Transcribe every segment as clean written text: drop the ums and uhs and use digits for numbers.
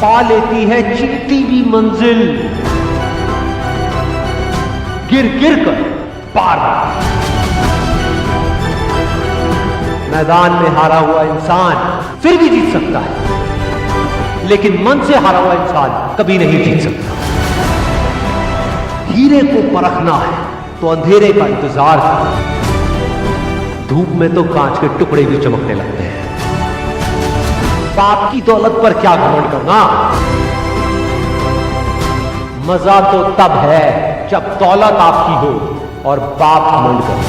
पा लेती है चींटी भी मंजिल, गिर गिर कर पार। मैदान में हारा हुआ इंसान फिर भी जीत सकता है, लेकिन मन से हारा हुआ इंसान कभी नहीं जीत सकता। हीरे को परखना है तो अंधेरे का इंतजार करो। धूप में तो कांच के टुकड़े भी चमकने लगते हैं। बाप की दौलत पर क्या घमंड करना, मजा तो तब है जब दौलत आपकी हो और बाप घमंड करे।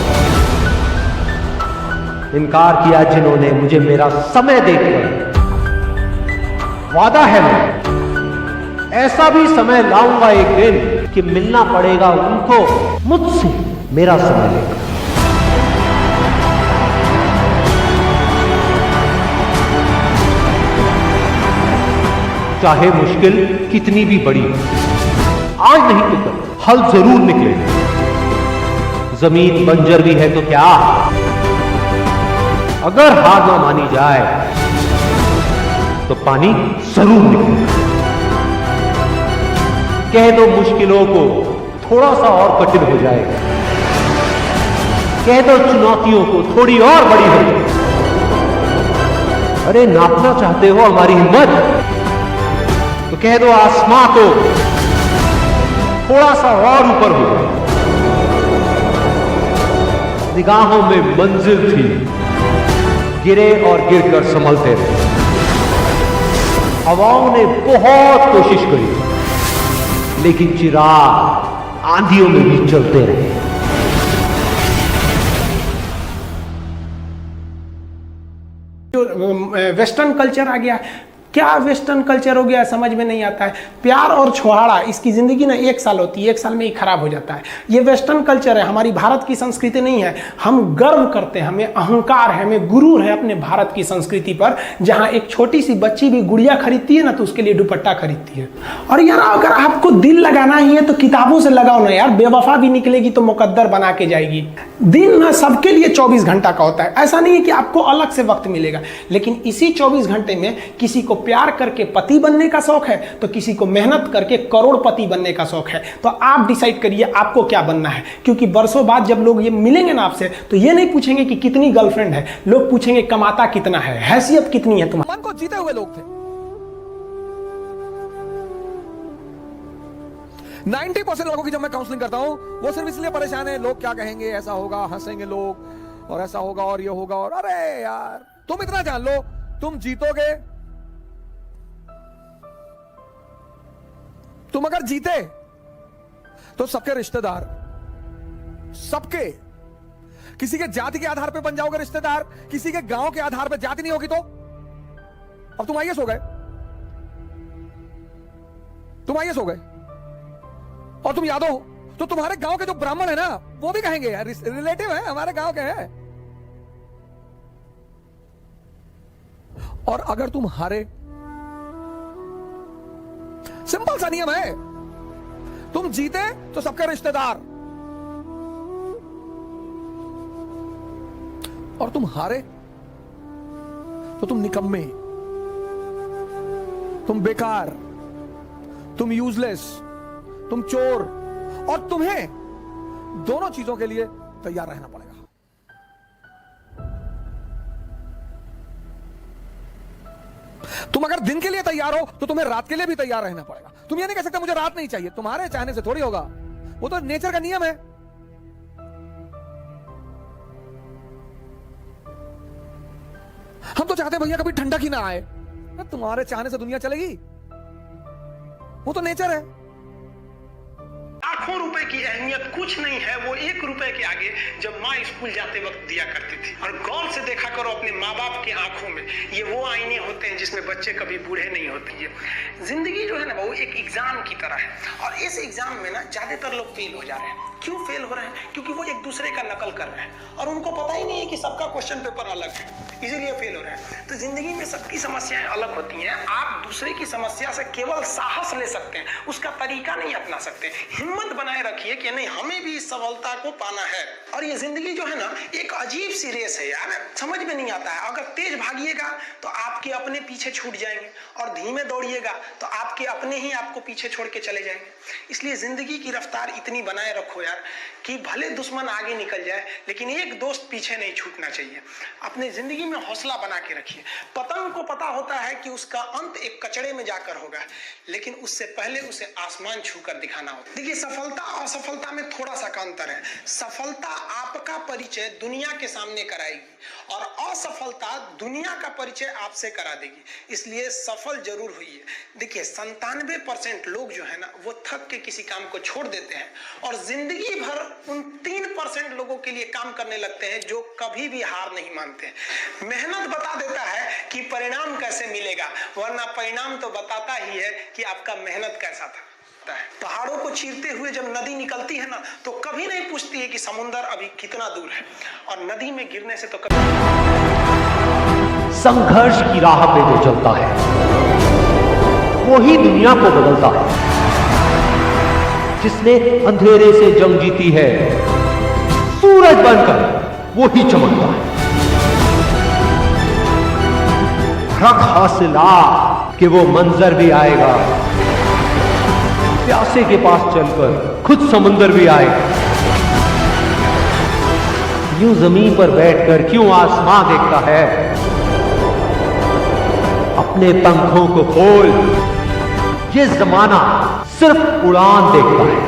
इनकार किया जिन्होंने मुझे मेरा समय देकर, वादा है मैं ऐसा भी समय लाऊंगा एक दिन कि मिलना पड़ेगा उनको मुझसे मेरा समय लेकर। चाहे मुश्किल कितनी भी बड़ी हो, आज नहीं तो कल हल जरूर निकलेगा। जमीन बंजर भी है तो क्या, अगर हार ना मानी जाए तो पानी जरूर निकलेगा। कह दो मुश्किलों को थोड़ा सा और कठिन हो जाएगा, कह दो चुनौतियों को थोड़ी और बड़ी हो जाएगी। अरे नापना चाहते हो हमारी हिम्मत, तो कह दो आसमां को थोड़ा सा और ऊपर हो जाए। निगाहों में मंजिल थी, गिरे और गिरकर संभलते रहे। हवाओं ने बहुत कोशिश करी, लेकिन चिराग आंधियों में भी चलते रहे। वेस्टर्न कल्चर आ गया, क्या वेस्टर्न कल्चर हो गया समझ में नहीं आता है। प्यार और छुहाड़ा, इसकी ज़िंदगी ना 1 साल होती है, 1 साल में ही खराब हो जाता है। ये वेस्टर्न कल्चर है, हमारी भारत की संस्कृति नहीं है। हम गर्व करते हैं, हमें अहंकार है, हमें गुरूर है अपने भारत की संस्कृति पर। जहाँ एक छोटी सी बच्ची भी गुड़िया खरीदती है ना तो उसके लिए दुपट्टा खरीदती है। और यार अगर आपको दिल लगाना ही है तो किताबों से लगाओ ना यार, बेवफा भी निकलेगी तो मुकद्दर बना के जाएगी। दिन ना सबके लिए 24 घंटा का होता है, ऐसा नहीं है कि आपको अलग से वक्त मिलेगा, लेकिन इसी 24 घंटे में किसी को प्यार करके पति बनने का शौक है तो किसी को मेहनत करके करोड़पति बनने का शौक है। तो आप डिसाइड करिए आपको क्या बनना है, क्योंकि बरसों बाद जब लोग ये मिलेंगे ना आपसे तो ये नहीं पूछेंगे कि कितनी गर्लफ्रेंड है, लोग पूछेंगे कमाता कितना है, हैसियत कितनी है तुम्हारी। मन को जीते हुए लोग थे। 90% लोगों की जब मैं काउंसलिंग करता हूं वो सिर्फ इसलिए परेशान है, लोग क्या कहेंगे, ऐसा होगा, हंसेंगे लोग, और ऐसा होगा और ये होगा। और अरे यार तुम इतना जान लो, तुम जीतोगे, तुम अगर जीते तो सबके रिश्तेदार, सबके, किसी के जाति के आधार पे बन जाओगे रिश्तेदार, किसी के गांव के आधार पे जाति नहीं होगी तो। अब तुम आईएएस हो गए, तुम आईएएस हो गए और तुम यादव हो, तो तुम्हारे गांव के जो ब्राह्मण है ना वो भी कहेंगे यार रिलेटिव है, हमारे गांव के हैं। और अगर तुम हारे, सिंपल सा नियम है, तुम जीते तो सबके रिश्तेदार, और तुम हारे तो तुम निकम्मे, तुम बेकार, तुम यूजलेस, तुम चोर, और तुम्हें दोनों चीजों के लिए तैयार रहना पड़ेगा। तुम अगर दिन के लिए तैयार हो तो तुम्हें रात के लिए भी तैयार रहना पड़ेगा। तुम ये नहीं कह सकते मुझे रात नहीं चाहिए, तुम्हारे चाहने से थोड़ी होगा, वो तो नेचर का नियम है। हम तो चाहते हैं भैया कभी ठंडक ही ना आए, तुम्हारे चाहने से दुनिया चलेगी, वो तो नेचर है। लाखों रुपए की अहमियत कुछ नहीं है, वो 1 रुपए के आगे जब माँ स्कूल जाते वक्त दिया करती थी। और गौर से देखा करो अपने माँ बाप की आंखों में, ये वो आईने होते हैं जिसमें बच्चे कभी बूढ़े नहीं होते हैं। जिंदगी जो है ना वो एक एग्जाम की तरह है, और इस एग्जाम में ना ज्यादातर लोग फेल हो जा रहे हैं। क्यों फेल हो रहे हैं? क्योंकि वो एक दूसरे का नकल कर रहे हैं और उनको पता ही नहीं है कि सबका क्वेश्चन पेपर अलग है। इसीलिए फेल हो रहे हैं। तो जिंदगी में सबकी समस्याएं अलग होती हैं। आप दूसरे की समस्या से केवल साहस ले सकते हैं, उसका तरीका नहीं अपना सकते। हिम्मत बनाए रखिए कि नहीं, हमें भी इस सफलता को पाना है। और ये जिंदगी जो है ना, एक अजीब सी रेस है यार, समझ में नहीं आता है। अगर तेज भागिएगा तो आपके अपने पीछे छूट जाएंगे, और धीमे दौड़िएगा तो आपके अपने ही आपको पीछे छोड़ के चले जाएंगे। इसलिए जिंदगी की रफ्तार इतनी बनाए रखो यार कि भले दुश्मन आगे निकल जाए लेकिन एक दोस्त पीछे नहीं छूटना चाहिए। अपने जिंदगी में हौसला बना के रखिए। पतंग को पता होता है कि उसका अंत एक कचड़े में जाकर होगा, लेकिन उससे पहले उसे आसमान छूकर दिखाना होता है। देखिए, सफलता और असफलता में थोड़ा सा का अंतर है। सफलता आपका परिचय दुनिया के सामने कराएगी और असफलता दुनिया का परिचय आपसे करा देगी। इसलिए सफल जरूर हुई है। देखिए, 97% लोग जो है ना, वो थक के किसी काम को छोड़ देते हैं और जिंदगी भर उन 3% लोगों के लिए काम करने लगते हैं जो कभी भी हार नहीं मानते हैं। मेहनत बता देता है कि परिणाम कैसे मिलेगा, वरना परिणाम तो बताता ही है कि आपका मेहनत कैसा था। पहाड़ों को चीरते हुए जब नदी निकलती है ना, तो कभी नहीं पूछती है कि समुद्र अभी कितना दूर है, और नदी में गिरने से तो कभी। संघर्ष की राह पे जो चलता है वो ही दुनिया को बदलता है। जिसने अंधेरे से जंग जीती है, सूरज बनकर वो ही चमकता है। हक हासिल आ कि वो मंजर भी आएगा, प्यासे के पास चलकर खुद समुंदर भी आएगा। यूं जमीन पर बैठकर क्यों आसमां देखता है, अपने पंखों को खोल, ये जमाना सिर्फ उड़ान देखता है।